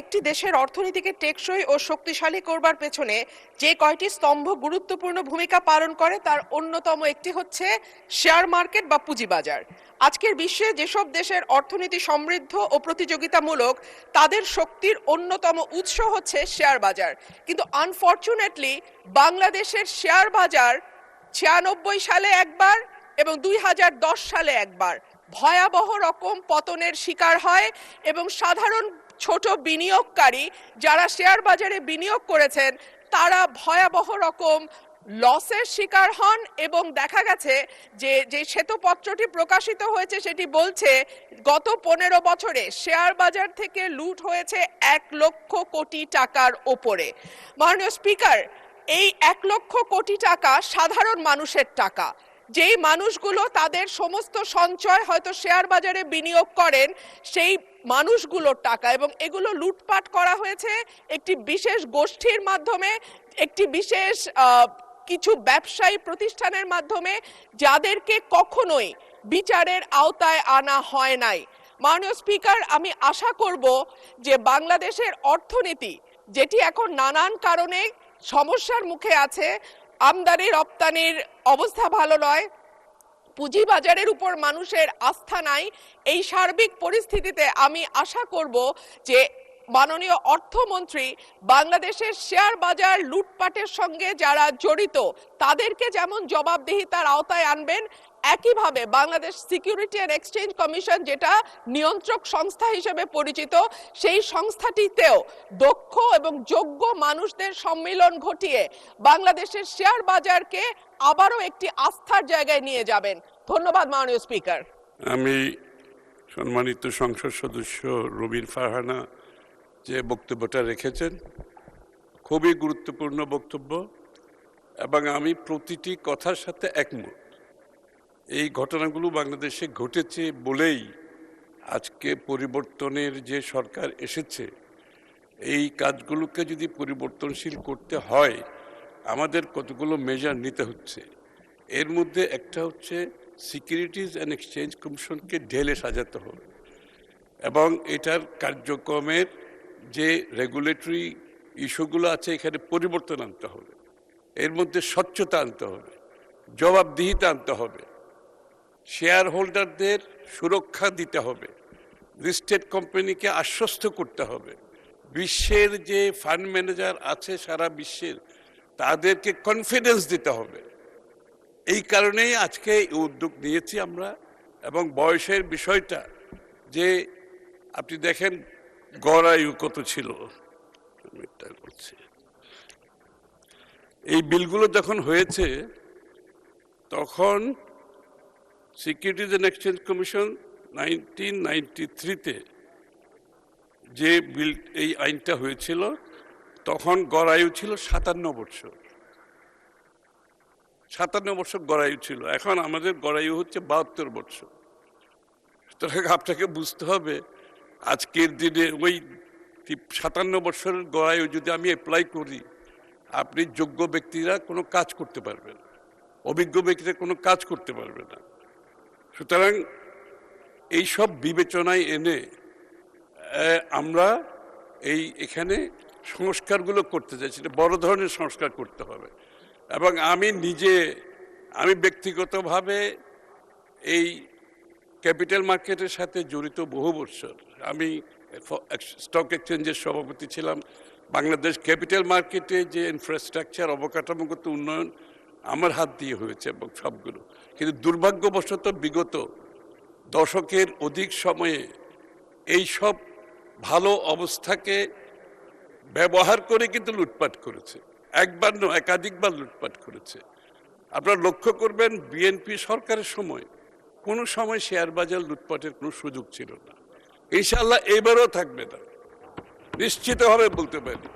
একটি দেশের অর্থনীতিকে টেকসই ও শক্তিশালী করবার পেছনে যে কয়টি স্তম্ভ গুরুত্বপূর্ণ ভূমিকা পালন করে তার অন্যতম একটি হচ্ছে শেয়ার মার্কেট বা পুঁজিবাজার। আজকের বিশ্বে যেসব দেশের অর্থনীতি সমৃদ্ধ ও প্রতিযোগিতামূলক তাদের শক্তির অন্যতম উৎস হচ্ছে শেয়ার বাজার, কিন্তু আনফরচুনেটলি বাংলাদেশের শেয়ার বাজার 96 সালে একবার এবং 2010 সালে একবার ভয়াবহ রকম পতনের শিকার হয় এবং সাধারণ ছোট বিনিয়োগকারী যারা শেয়ার বাজারে বিনিয়োগ করেছেন তারা ভয়াবহ রকম লসের শিকার হন। এবং দেখা গেছে যে শ্বেতপত্রটি প্রকাশিত হয়েছে সেটি বলছে গত 15 বছরে শেয়ার বাজার থেকে লুট হয়েছে 1,00,000 কোটি টাকার ওপরে। মাননীয় স্পিকার, এই 1,00,000 কোটি টাকা সাধারণ মানুষের টাকা, যেই মানুষগুলো তাদের সমস্ত সঞ্চয় হয়তো শেয়ার বাজারে বিনিয়োগ করেন সেই মানুষগুলোর টাকা, এবং এগুলো লুটপাট করা হয়েছে একটি বিশেষ গোষ্ঠীর মাধ্যমে, একটি বিশেষ কিছু ব্যবসায়ী প্রতিষ্ঠানের মাধ্যমে, যাদেরকে কখনোই বিচারের আওতায় আনা হয় নাই। মাননীয় স্পিকার, আমি আশা করব যে বাংলাদেশের অর্থনীতি যেটি এখন নানান কারণে সমস্যার মুখে আছে, আমদানি রপ্তানির অবস্থা ভালো নয়, পুঁজিবাজারের উপর মানুষের আস্থা নাই, এই সার্বিক পরিস্থিতিতে আমি আশা করব যে মাননীয় অর্থমন্ত্রী বাংলাদেশের শেয়ার বাজার লুটপাটের সঙ্গে যারা জড়িত তাদেরকে যেমন জবাবদিহিতার আওতায় আনবেন, একইভাবে Bangladesh security and exchange commission যেটা নিয়ন্ত্রক সংস্থা হিসেবে পরিচিত সেই সংস্থাটিতেও দক্ষ এবং যোগ্য মানুষদের সম্মিলন ঘটিয়ে বাংলাদেশের শেয়ার বাজারকে আবারও একটি আস্থার জায়গায় নিয়ে যাবেন। ধন্যবাদ মাননীয় স্পিকার। আমি সম্মানিত সংসদ সদস্য রুবিন ফারহানা যে বক্তব্যটা রেখেছেন খুবই গুরুত্বপূর্ণ বক্তব্য, এবং আমি প্রতিটি কথার সাথে একমত। এই ঘটনাগুলো বাংলাদেশে ঘটেছে বলেই আজকে পরিবর্তনের যে সরকার এসেছে, এই কাজগুলোকে যদি পরিবর্তনশীল করতে হয় আমাদের কতগুলো মেজার নিতে হচ্ছে। এর মধ্যে একটা হচ্ছে সিকিউরিটিজ অ্যান্ড এক্সচেঞ্জ কমিশনকে ঢেলে সাজাতে হবে, এবং এটার কার্যক্রমের যে রেগুলেটরি ইস্যুগুলো আছে এখানে পরিবর্তন আনতে হবে, এর মধ্যে স্বচ্ছতা আনতে হবে, জবাবদিহিতা আনতে হবে, শেয়ার হোল্ডারদের সুরক্ষা দিতে হবে, লিস্টেড কোম্পানিকে আশ্বস্ত করতে হবে, বিশ্বের যে ফান্ড ম্যানেজার আছে সারা বিশ্বের তাদেরকে কনফিডেন্স দিতে হবে। এই কারণেই আজকে এই উদ্যোগ নিয়েছি আমরা। এবং বয়সের বিষয়টা যে আপনি দেখেন গড় আয়ু কত ছিল, এই বিলগুলো যখন হয়েছে তখন সিকিউরিটিজ অ্যান্ড এক্সচেঞ্জ কমিশন 1993-তে যে বিল এই আইনটা হয়েছিল তখন গড় আয়ু ছিল 57 বছর। 57 বছর গড় আয়ু ছিল, এখন আমাদের গড় আয়ু হচ্ছে 72 বছর। সুতরাং আপনাকে বুঝতে হবে আজকের দিনে ওই 57 বছরের গড় আয়ু যদি আমি অ্যাপ্লাই করি, আপনি যোগ্য ব্যক্তিরা কোনো কাজ করতে পারবে না, অভিজ্ঞ ব্যক্তিরা কোনো কাজ করতে পারবে না। সুতরাং এইসব বিবেচনায় এনে আমরা এখানে সংস্কারগুলো করতে চাইছি, বড় ধরনের সংস্কার করতে হবে। এবং আমি ব্যক্তিগতভাবে এই ক্যাপিটাল মার্কেটের সাথে জড়িত বহু বছর। আমি স্টক এক্সচেঞ্জের সভাপতি ছিলাম। বাংলাদেশ ক্যাপিটাল মার্কেটে যে ইনফ্রাস্ট্রাকচার অবকাঠামোগত উন্নয়ন আমার হাত দিয়ে হয়েছে এবং সবগুলো, কিন্তু দুর্ভাগ্যবশত বিগত দশকের অধিক সময়ে এই সব ভালো অবস্থাকে ব্যবহার করে কিন্তু লুটপাট করেছে, একবার নয় একাধিকবার লুটপাট করেছে। আপনারা লক্ষ্য করবেন বিএনপি সরকারের সময় কোনো সময় শেয়ার বাজার লুটপাটের কোনো সুযোগ ছিল না, ইনশাআল্লাহ এবারও থাকবে না, নিশ্চিতভাবে বলতে পারি।